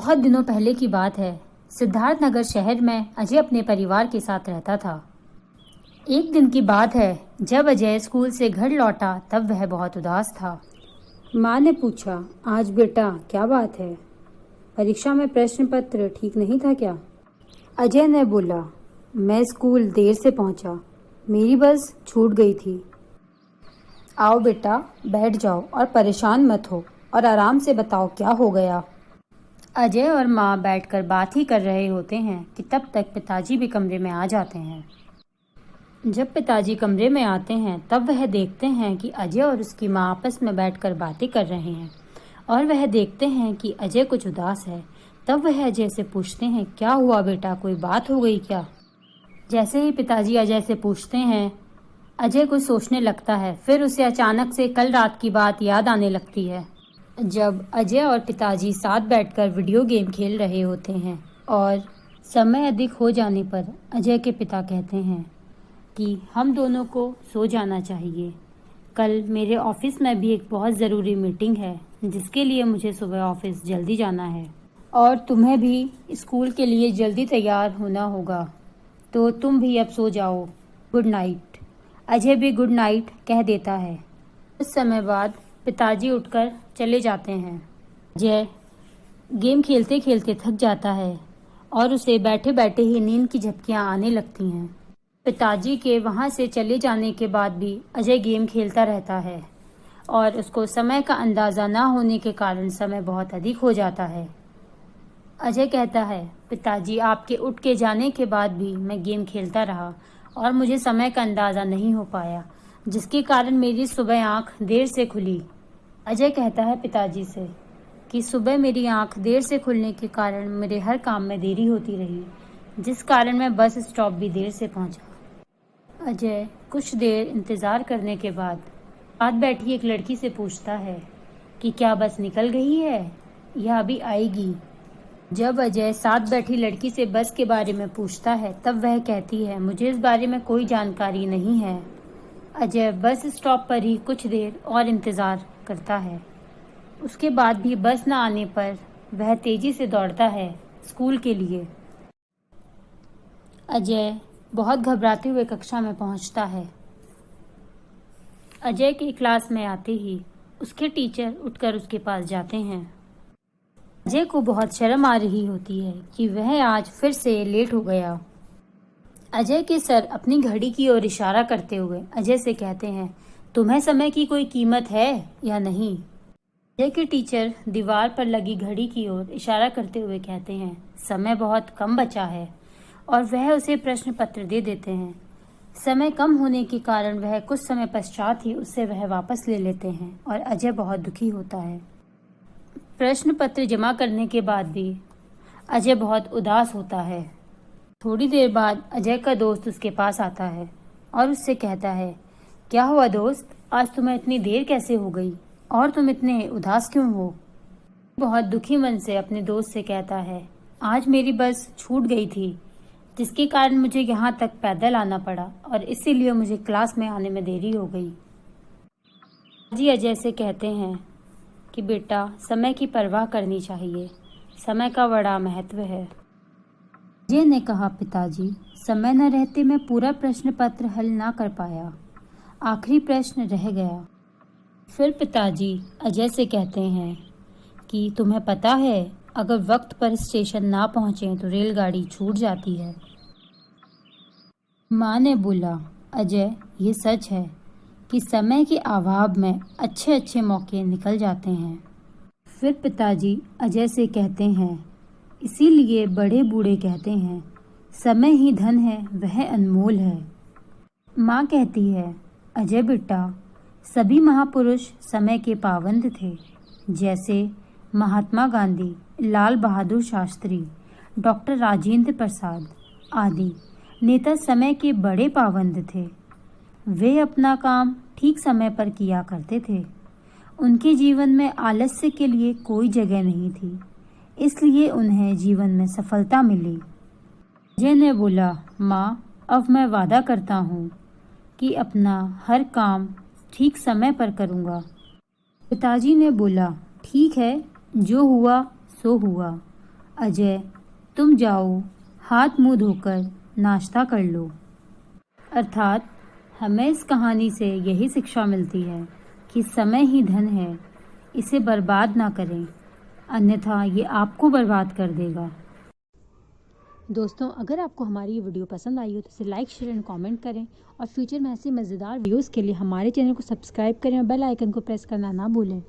बहुत दिनों पहले की बात है। सिद्धार्थ नगर शहर में अजय अपने परिवार के साथ रहता था। एक दिन की बात है, जब अजय स्कूल से घर लौटा तब वह बहुत उदास था। माँ ने पूछा, आज बेटा क्या बात है? परीक्षा में प्रश्न पत्र ठीक नहीं था क्या? अजय ने बोला, मैं स्कूल देर से पहुंचा, मेरी बस छूट गई थी। आओ बेटा, बैठ जाओ और परेशान मत हो और आराम से बताओ क्या हो गया। अजय और माँ बैठकर बात ही कर रहे होते हैं कि तब तक पिताजी भी कमरे में आ जाते हैं। जब पिताजी कमरे में आते हैं तब वह देखते हैं कि अजय और उसकी माँ आपस में बैठकर बातें कर रहे हैं और वह देखते हैं कि अजय कुछ उदास है। तब वह अजय से पूछते हैं, क्या हुआ बेटा, कोई बात हो गई क्या? जैसे ही पिताजी अजय से पूछते हैं, अजय कुछ सोचने लगता है। फिर उसे अचानक से कल रात की बात याद आने लगती है, जब अजय और पिताजी साथ बैठकर वीडियो गेम खेल रहे होते हैं और समय अधिक हो जाने पर अजय के पिता कहते हैं कि हम दोनों को सो जाना चाहिए। कल मेरे ऑफिस में भी एक बहुत ज़रूरी मीटिंग है जिसके लिए मुझे सुबह ऑफिस जल्दी जाना है और तुम्हें भी स्कूल के लिए जल्दी तैयार होना होगा, तो तुम भी अब सो जाओ। Good night. अजय भी गुड नाइट कह देता है। कुछ समय बाद पिताजी उठकर चले जाते हैं। अजय गेम खेलते खेलते थक जाता है और उसे बैठे बैठे ही नींद की झपकियां आने लगती हैं। पिताजी के वहां से चले जाने के बाद भी अजय गेम खेलता रहता है और उसको समय का अंदाज़ा ना होने के कारण समय बहुत अधिक हो जाता है। अजय कहता है, पिताजी आपके उठ के जाने के बाद भी मैं गेम खेलता रहा और मुझे समय का अंदाज़ा नहीं हो पाया, जिसके कारण मेरी सुबह आँख देर से खुली। अजय कहता है पिताजी से कि सुबह मेरी आँख देर से खुलने के कारण मेरे हर काम में देरी होती रही, जिस कारण मैं बस स्टॉप भी देर से पहुंचा। अजय कुछ देर इंतज़ार करने के बाद साथ बैठी एक लड़की से पूछता है कि क्या बस निकल गई है या अभी आएगी। जब अजय साथ बैठी लड़की से बस के बारे में पूछता है तब वह कहती है, मुझे इस बारे में कोई जानकारी नहीं है। अजय बस स्टॉप पर ही कुछ देर और इंतज़ार करता है। उसके बाद भी बस न आने पर वह तेज़ी से दौड़ता है स्कूल के लिए। अजय बहुत घबराते हुए कक्षा में पहुंचता है। अजय के क्लास में आते ही उसके टीचर उठकर उसके पास जाते हैं। अजय को बहुत शर्म आ रही होती है कि वह आज फिर से लेट हो गया। अजय के सर अपनी घड़ी की ओर इशारा करते हुए अजय से कहते हैं, तुम्हें समय की कोई कीमत है या नहीं? अजय के टीचर दीवार पर लगी घड़ी की ओर इशारा करते हुए कहते हैं, समय बहुत कम बचा है, और वह उसे प्रश्न पत्र दे देते हैं। समय कम होने के कारण वह कुछ समय पश्चात ही उससे वह वापस ले लेते हैं और अजय बहुत दुखी होता है। प्रश्न पत्र जमा करने के बाद भी अजय बहुत उदास होता है। थोड़ी देर बाद अजय का दोस्त उसके पास आता है और उससे कहता है, क्या हुआ दोस्त, आज तुम्हें इतनी देर कैसे हो गई और तुम इतने उदास क्यों हो? बहुत दुखी मन से अपने दोस्त से कहता है, आज मेरी बस छूट गई थी, जिसके कारण मुझे यहाँ तक पैदल आना पड़ा और इसीलिए मुझे क्लास में आने में देरी हो गई। जी अजय से कहते हैं कि बेटा, समय की परवाह करनी चाहिए, समय का बड़ा महत्व है। अजय ने कहा, पिताजी, समय न रहते मैं पूरा प्रश्न पत्र हल ना कर पाया, आखिरी प्रश्न रह गया। फिर पिताजी अजय से कहते हैं कि तुम्हें पता है, अगर वक्त पर स्टेशन ना पहुंचे तो रेलगाड़ी छूट जाती है। माँ ने बोला, अजय, ये सच है कि समय के अभाव में अच्छे अच्छे मौके निकल जाते हैं। फिर पिताजी अजय से कहते हैं, इसीलिए बड़े बूढ़े कहते हैं, समय ही धन है, वह अनमोल है। माँ कहती है, अजय बेटा, सभी महापुरुष समय के पाबंद थे, जैसे महात्मा गांधी, लाल बहादुर शास्त्री, डॉक्टर राजेंद्र प्रसाद आदि नेता समय के बड़े पाबंद थे। वे अपना काम ठीक समय पर किया करते थे। उनके जीवन में आलस्य के लिए कोई जगह नहीं थी, इसलिए उन्हें जीवन में सफलता मिली। अजय ने बोला, माँ, अब मैं वादा करता हूँ कि अपना हर काम ठीक समय पर करूँगा। पिताजी ने बोला, ठीक है, जो हुआ सो हुआ, अजय, तुम जाओ, हाथ मुंह धोकर नाश्ता कर लो। अर्थात हमें इस कहानी से यही शिक्षा मिलती है कि समय ही धन है, इसे बर्बाद ना करें, अन्यथा ये आपको बर्बाद कर देगा। दोस्तों, अगर आपको हमारी ये वीडियो पसंद आई हो तो इसे लाइक, शेयर एंड कमेंट करें और फ्यूचर में ऐसी मज़ेदार वीडियोज़ के लिए हमारे चैनल को सब्सक्राइब करें और बेल आइकन को प्रेस करना ना भूलें।